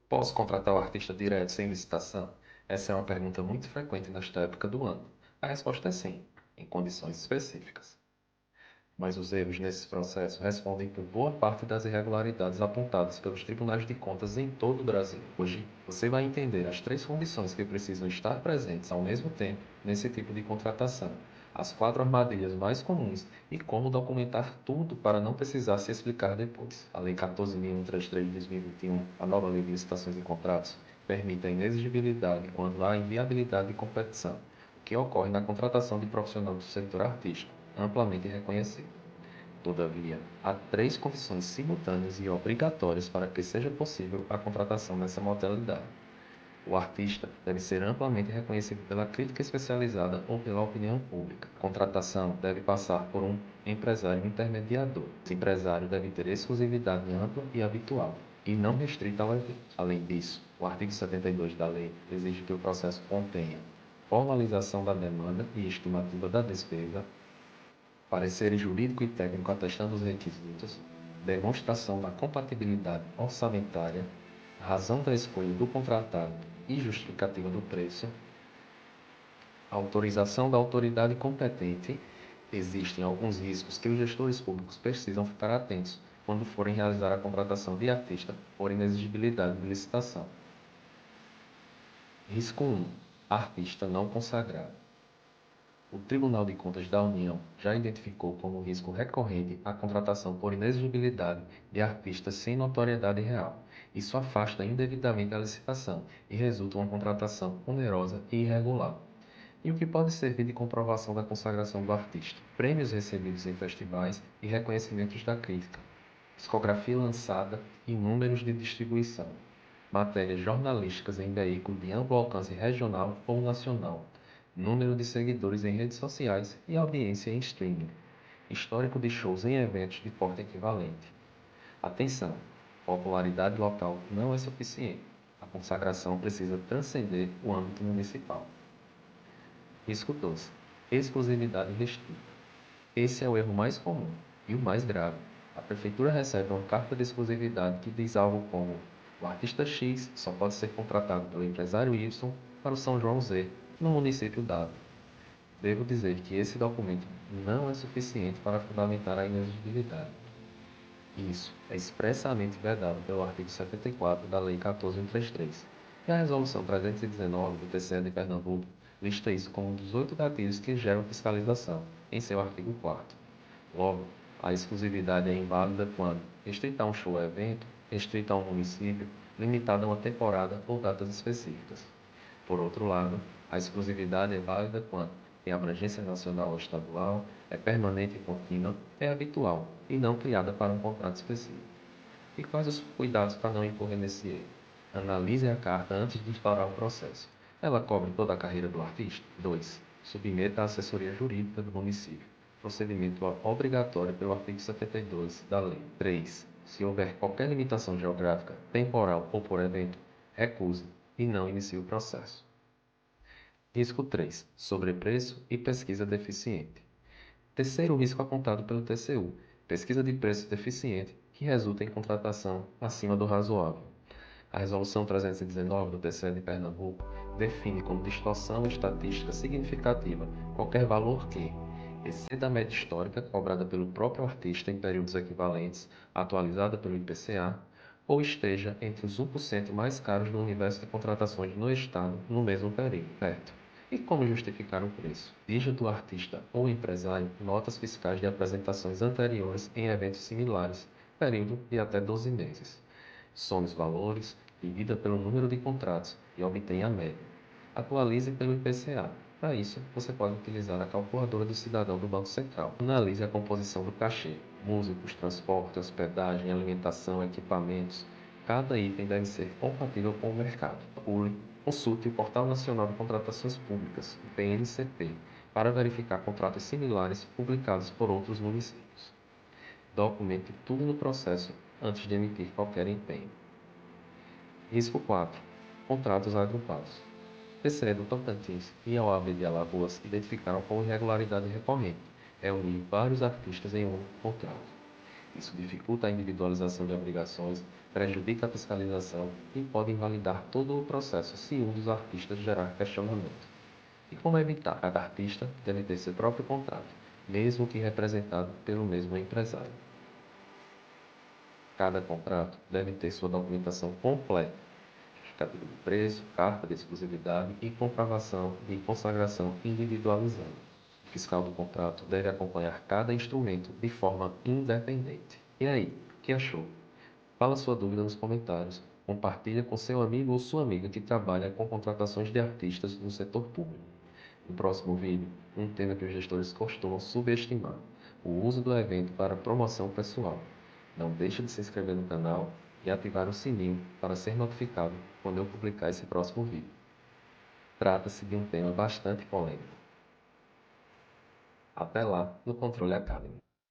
Posso contratar o artista direto sem licitação? Essa é uma pergunta muito frequente nesta época do ano. A resposta é sim, em condições específicas. Mas os erros nesses processos respondem por boa parte das irregularidades apontadas pelos tribunais de contas em todo o Brasil. Hoje, você vai entender as três condições que precisam estar presentes ao mesmo tempo nesse tipo de contratação, as quatro armadilhas mais comuns e como documentar tudo para não precisar se explicar depois. A Lei 14.133 de 2021, a nova Lei de Licitações e Contratos, permite a inexigibilidade quando há inviabilidade de competição, o que ocorre na contratação de profissionais do setor artístico, amplamente reconhecido. Todavia, há três condições simultâneas e obrigatórias para que seja possível a contratação nessa modalidade. O artista deve ser amplamente reconhecido pela crítica especializada ou pela opinião pública. A contratação deve passar por um empresário intermediador. Esse empresário deve ter exclusividade ampla e habitual, e não restrita ao evento. Além disso, o artigo 72 da lei exige que o processo contenha formalização da demanda e estimativa da despesa, parecer jurídico e técnico atestando os requisitos, demonstração da compatibilidade orçamentária, razão da escolha do contratado e justificativa do preço, autorização da autoridade competente. Existem alguns riscos que os gestores públicos precisam ficar atentos quando forem realizar a contratação de artista por inexigibilidade de licitação. Risco 1. Artista não consagrado. O Tribunal de Contas da União já identificou como risco recorrente a contratação por inexigibilidade de artistas sem notoriedade real. Isso afasta indevidamente a licitação e resulta em uma contratação onerosa e irregular. E o que pode servir de comprovação da consagração do artista? Prêmios recebidos em festivais e reconhecimentos da crítica, discografia lançada e números de distribuição, matérias jornalísticas em veículo de amplo alcance regional ou nacional, número de seguidores em redes sociais e audiência em streaming, histórico de shows em eventos de porte equivalente. Atenção! Popularidade local não é suficiente. A consagração precisa transcender o âmbito municipal. Risco 12. Exclusividade restrita. Esse é o erro mais comum e o mais grave. A prefeitura recebe uma carta de exclusividade que diz algo como: o artista X só pode ser contratado pelo empresário Y para o São João Z, no município W. Devo dizer que esse documento não é suficiente para fundamentar a inexigibilidade. Isso é expressamente vedado pelo artigo 74 da Lei 14.133, e a Resolução 319 do TCE de Pernambuco lista isso como um dos 8 gatilhos que geram fiscalização, em seu artigo 4º. Logo, a exclusividade é inválida quando restrita a um show ou evento, restrita a um município, limitada a uma temporada ou datas específicas. Por outro lado, a exclusividade é válida quando tem abrangência nacional ou estadual, é permanente e contínua, é habitual e não criada para um contrato específico. E quais os cuidados para não incorrer nesse erro? Analise a carta antes de instaurar o processo. Ela cobre toda a carreira do artista? 2. Submeta à assessoria jurídica do município. Procedimento obrigatório pelo artigo 72 da lei. 3. Se houver qualquer limitação geográfica, temporal ou por evento, recuse e não inicie o processo. Risco 3. Sobrepreço e pesquisa deficiente. Terceiro risco apontado pelo TCU: pesquisa de preço deficiente, que resulta em contratação acima do razoável. A Resolução 319 do TCE de Pernambuco define como distorção estatística significativa qualquer valor que exceda a média histórica cobrada pelo próprio artista em períodos equivalentes, atualizada pelo IPCA, ou esteja entre os 1% mais caros do universo de contratações no Estado no mesmo período. Certo. E como justificar o preço? Exija do artista ou empresário notas fiscais de apresentações anteriores em eventos similares, período de até 12 meses. Some os valores, divida pelo número de contratos e obtenha a média. Atualize pelo IPCA. Para isso, você pode utilizar a calculadora do cidadão do Banco Central. Analise a composição do cachê: músicos, transporte, hospedagem, alimentação, equipamentos. Cada item deve ser compatível com o mercado. Consulte o Portal Nacional de Contratações Públicas, o PNCP, para verificar contratos similares publicados por outros municípios. Documente tudo no processo antes de emitir qualquer empenho. Risco 4. Contratos agrupados. TCE do Tocantins e a OAB de Alagoas identificaram como irregularidade recorrente reunir vários artistas em um contrato. Isso dificulta a individualização de obrigações, prejudica a fiscalização e pode invalidar todo o processo se um dos artistas gerar questionamento. E como evitar? Cada artista deve ter seu próprio contrato, mesmo que representado pelo mesmo empresário. Cada contrato deve ter sua documentação completa, justificativa de preço, carta de exclusividade e comprovação de consagração individualizada. O fiscal do contrato deve acompanhar cada instrumento de forma independente. E aí, o que achou? Fala sua dúvida nos comentários. Compartilha com seu amigo ou sua amiga que trabalha com contratações de artistas no setor público. No próximo vídeo, um tema que os gestores costumam subestimar: o uso do evento para promoção pessoal. Não deixe de se inscrever no canal e ativar o sininho para ser notificado quando eu publicar esse próximo vídeo. Trata-se de um tema bastante polêmico. Até lá no Controle Academy.